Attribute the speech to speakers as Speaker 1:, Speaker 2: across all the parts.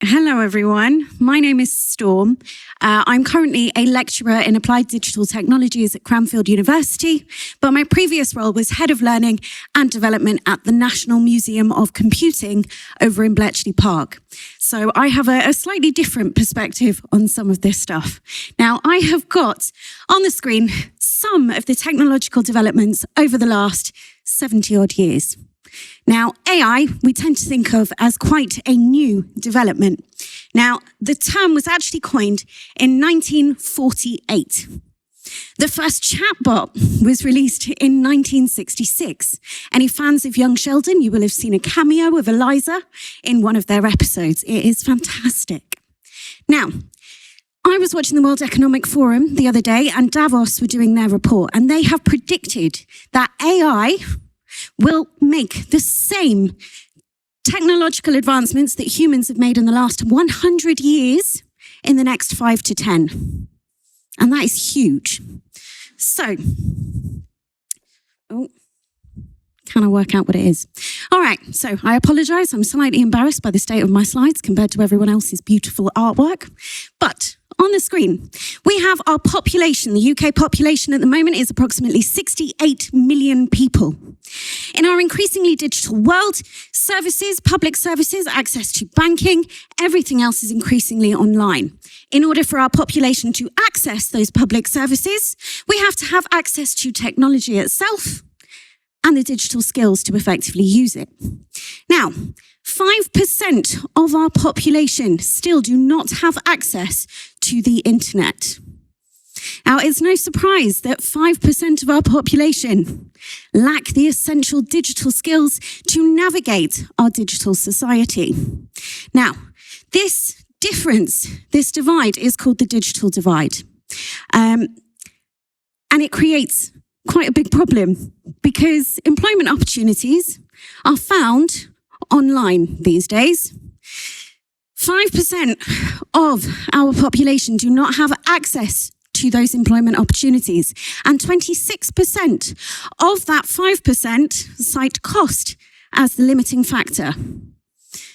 Speaker 1: Hello, everyone. My name is Storm. I'm currently a lecturer in applied digital technologies at Cranfield University, but my previous role was head of learning and development at the National Museum of Computing over in Bletchley Park. So I have a slightly different perspective on some of this stuff. Now, I have got on the screen some of the technological developments over the last 70 odd years. Now, AI, we tend to think of as quite a new development. Now, the term was actually coined in 1948. The first chatbot was released in 1966. Any fans of Young Sheldon, you will have seen a cameo of Eliza in one of their episodes. It is fantastic. Now, I was watching the World Economic Forum the other day, and Davos were doing their report, and they have predicted that AI will make the same technological advancements that humans have made in the last 100 years in the next 5 to 10. And that is huge. So, can I work out what it is? All right, so I apologize. I'm slightly embarrassed by the state of my slides compared to everyone else's beautiful artwork. But on the screen, we have our population. The UK population at the moment is approximately 68 million people. In our increasingly digital world, services, public services, access to banking, everything else is increasingly online. In order for our population to access those public services, we have to have access to technology itself and the digital skills to effectively use it. Now, 5% of our population still do not have access to the internet. Now, it's no surprise that 5% of our population lack the essential digital skills to navigate our digital society. Now, this difference, this divide, is called the digital divide. And it creates quite a big problem because employment opportunities are found online these days. 5% of our population do not have access to those employment opportunities, and 26% of that 5% cite cost as the limiting factor.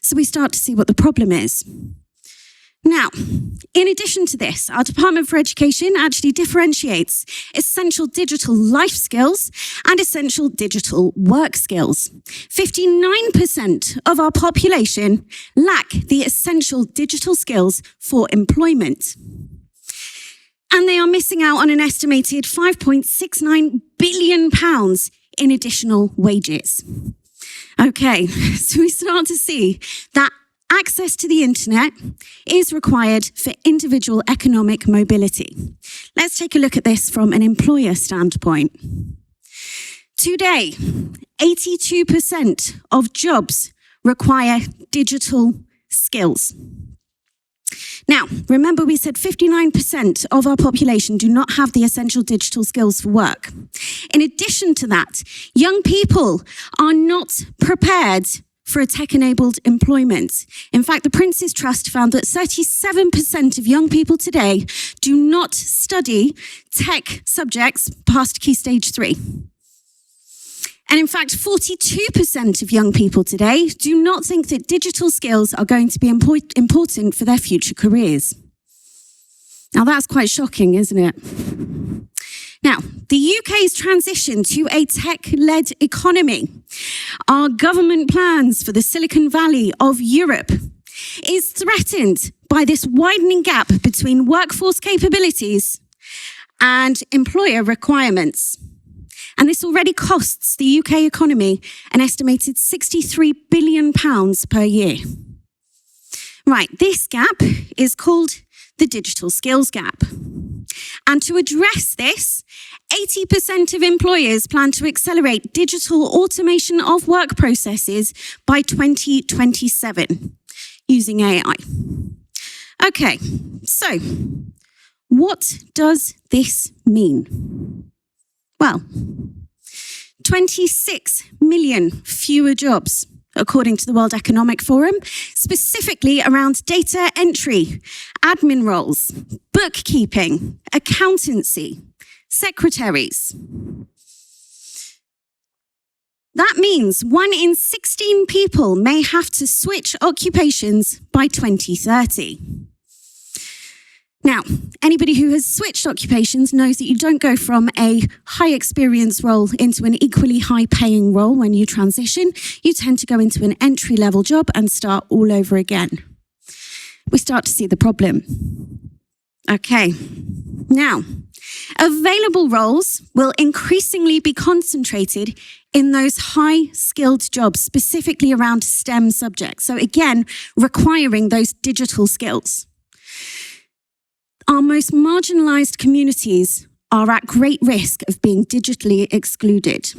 Speaker 1: So we start to see what the problem is. Now, in addition to this, our Department for Education actually differentiates essential digital life skills and essential digital work skills. 59% of our population lack the essential digital skills for employment. And they are missing out on an estimated £5.69 billion in additional wages. Okay, so we start to see that access to the internet is required for individual economic mobility. Let's take a look at this from an employer standpoint. Today, 82% of jobs require digital skills. Now, remember we said 59% of our population do not have the essential digital skills for work. In addition to that, young people are not prepared for a tech-enabled employment. In fact, the Prince's Trust found that 37% of young people today do not study tech subjects past Key Stage 3. And in fact, 42% of young people today do not think that digital skills are going to be important for their future careers. Now, that's quite shocking, isn't it? Now, the UK's transition to a tech-led economy, our government plans for the Silicon Valley of Europe, is threatened by this widening gap between workforce capabilities and employer requirements. And this already costs the UK economy an estimated £63 billion per year. Right, this gap is called the digital skills gap. And to address this, 80% of employers plan to accelerate digital automation of work processes by 2027 using AI. Okay, so what does this mean? Well, 26 million fewer jobs, according to the World Economic Forum, specifically around data entry, admin roles, bookkeeping, accountancy, secretaries. That means 1 in 16 people may have to switch occupations by 2030. Now, anybody who has switched occupations knows that you don't go from a high experience role into an equally high paying role when you transition. You tend to go into an entry level job and start all over again. We start to see the problem. Okay, now, available roles will increasingly be concentrated in those high-skilled jobs, specifically around STEM subjects. So again, requiring those digital skills. Our most marginalized communities are at great risk of being digitally excluded.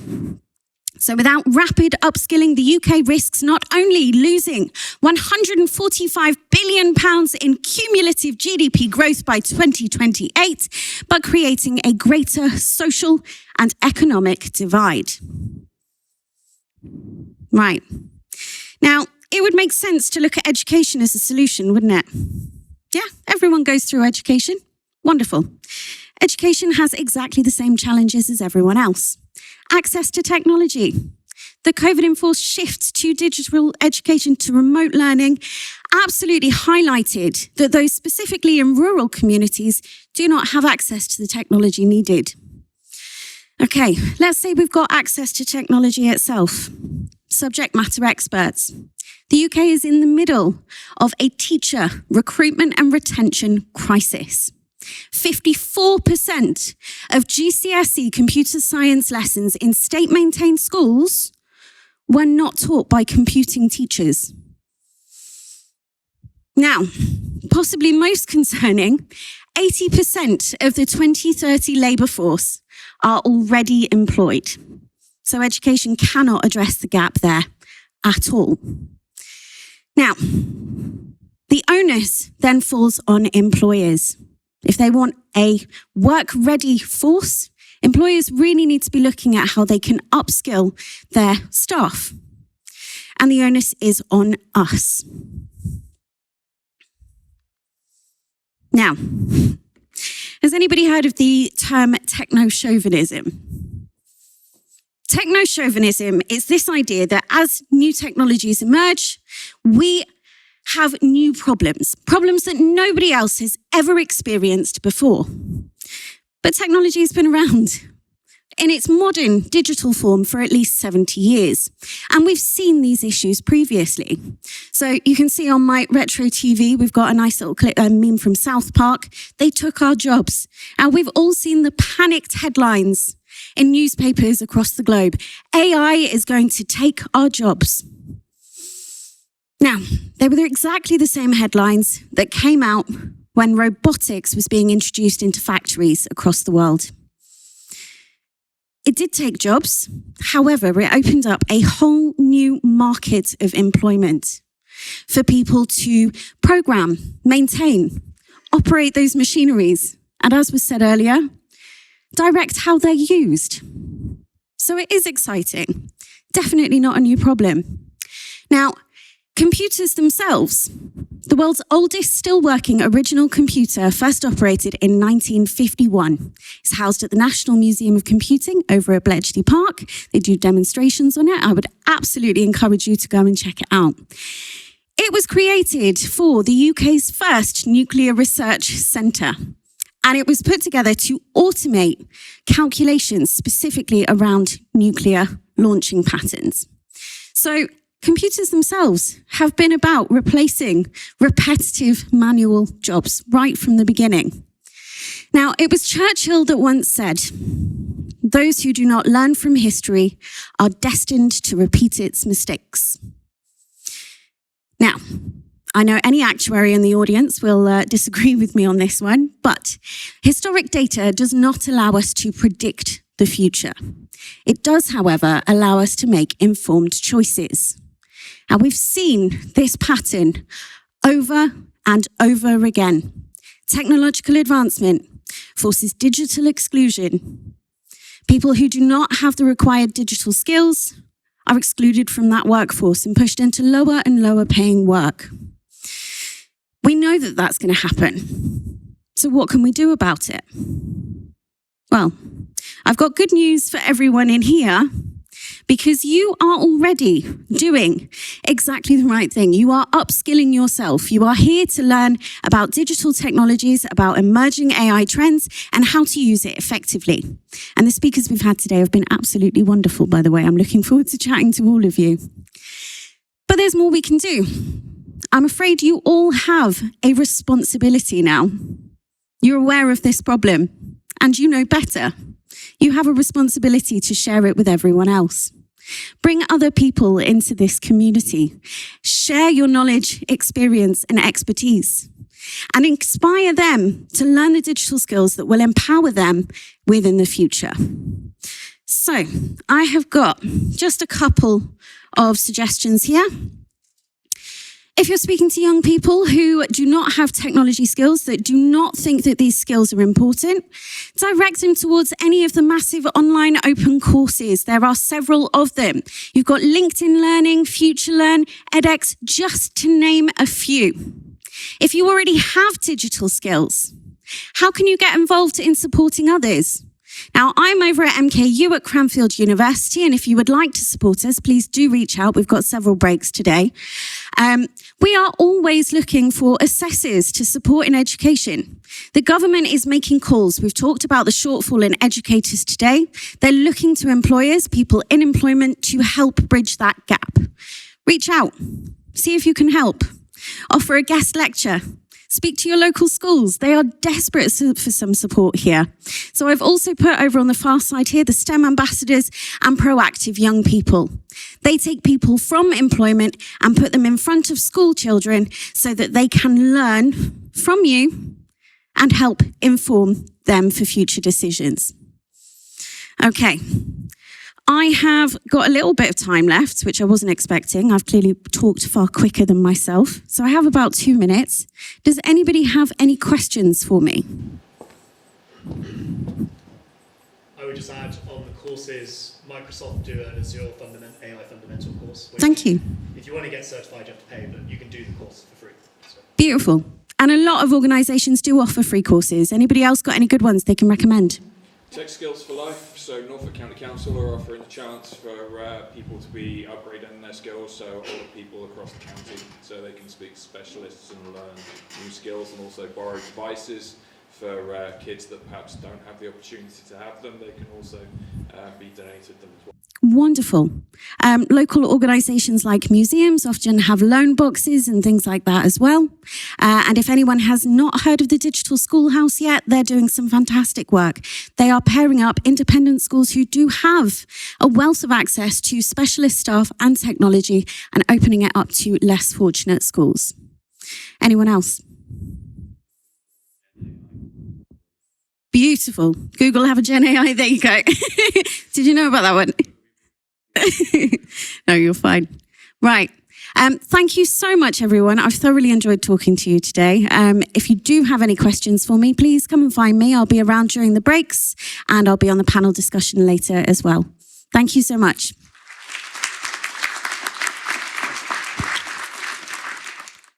Speaker 1: So without rapid upskilling, the UK risks not only losing £145 billion in cumulative GDP growth by 2028, but creating a greater social and economic divide. Right. Now, it would make sense to look at education as a solution, wouldn't it? Yeah, everyone goes through education. Wonderful. Education has exactly the same challenges as everyone else. Access to technology. The COVID-enforced shift to digital education, to remote learning, absolutely highlighted that those specifically in rural communities do not have access to the technology needed. Okay, let's say we've got access to technology itself. Subject matter experts. The UK is in the middle of a teacher recruitment and retention crisis. 54% of GCSE computer science lessons in state-maintained schools were not taught by computing teachers. Now, possibly most concerning, 80% of the 2030 labour force are already employed. So education cannot address the gap there at all. Now, the onus then falls on employers. If they want a work-ready force, employers really need to be looking at how they can upskill their staff. And the onus is on us. Now, has anybody heard of the term techno-chauvinism? Techno-chauvinism is this idea that as new technologies emerge, we have new problems that nobody else has ever experienced before. But technology has been around in its modern digital form for at least 70 years. And we've seen these issues previously. So you can see on my retro TV, we've got a nice little clip, meme from South Park. They took our jobs. And we've all seen the panicked headlines in newspapers across the globe. AI is going to take our jobs. Now, they were exactly the same headlines that came out when robotics was being introduced into factories across the world. It did take jobs. However, it opened up a whole new market of employment for people to program, maintain, operate those machineries, and as was said earlier, direct how they're used. So it is exciting. Definitely not a new problem. Now, computers themselves, the world's oldest still working original computer, first operated in 1951. It's housed at the National Museum of Computing over at Bletchley Park. They do demonstrations on it. I would absolutely encourage you to go and check it out. It was created for the UK's first nuclear research centre, and it was put together to automate calculations specifically around nuclear launching patterns. So computers themselves have been about replacing repetitive manual jobs right from the beginning. Now, it was Churchill that once said, "Those who do not learn from history are destined to repeat its mistakes." Now, I know any actuary in the audience will disagree with me on this one, but historic data does not allow us to predict the future. It does, however, allow us to make informed choices. And we've seen this pattern over and over again. Technological advancement forces digital exclusion. People who do not have the required digital skills are excluded from that workforce and pushed into lower and lower paying work. We know that that's going to happen. So what can we do about it? Well, I've got good news for everyone in here, because you are already doing exactly the right thing. You are upskilling yourself. You are here to learn about digital technologies, about emerging AI trends, and how to use it effectively. And the speakers we've had today have been absolutely wonderful, by the way. I'm looking forward to chatting to all of you. But there's more we can do. I'm afraid you all have a responsibility now. You're aware of this problem, and you know better. You have a responsibility to share it with everyone else. Bring other people into this community. Share your knowledge, experience, and expertise, and inspire them to learn the digital skills that will empower them within the future. So, I have got just a couple of suggestions here. If you're speaking to young people who do not have technology skills, that do not think that these skills are important, direct them towards any of the massive online open courses. There are several of them. You've got LinkedIn Learning, FutureLearn, edX, just to name a few. If you already have digital skills, how can you get involved in supporting others? Now, I'm over at MKU at Cranfield University, and if you would like to support us, please do reach out. We've got several breaks today. We are always looking for assessors to support in education. The government is making calls. We've talked about the shortfall in educators today. They're looking to employers, people in employment, to help bridge that gap. Reach out. See if you can help. Offer a guest lecture. Speak to your local schools. They are desperate for some support here. So I've also put over on the far side here the STEM ambassadors and proactive young people. They take people from employment and put them in front of school children so that they can learn from you and help inform them for future decisions. Okay. I have got a little bit of time left, which I wasn't expecting. I've clearly talked far quicker than myself. So I have about 2 minutes. Does anybody have any questions for me?
Speaker 2: I would just add on the courses, Microsoft do an Azure AI Fundamental course.
Speaker 1: Thank you.
Speaker 2: If you want to get certified, you have to pay, but you can do the course for free. So.
Speaker 1: Beautiful. And a lot of organisations do offer free courses. Anybody else got any good ones they can recommend?
Speaker 3: Tech Skills for Life, so Norfolk County Council are offering a chance for people to be upgrading their skills, so all the people across the county, so they can speak to specialists and learn new skills, and also borrow devices for kids that perhaps don't have the opportunity to have them. They can also be donated them as well.
Speaker 1: Wonderful. Local organisations like museums often have loan boxes and things like that as well. And if anyone has not heard of the Digital Schoolhouse yet, they're doing some fantastic work. They are pairing up independent schools who do have a wealth of access to specialist staff and technology and opening it up to less fortunate schools. Anyone else? Beautiful. Google have a Gen AI. There you go. Did you know about that one? No, you're fine. Right. Thank you so much, everyone. I've thoroughly enjoyed talking to you today. If you do have any questions for me, please come and find me. I'll be around during the breaks, and I'll be on the panel discussion later as well. Thank you so much.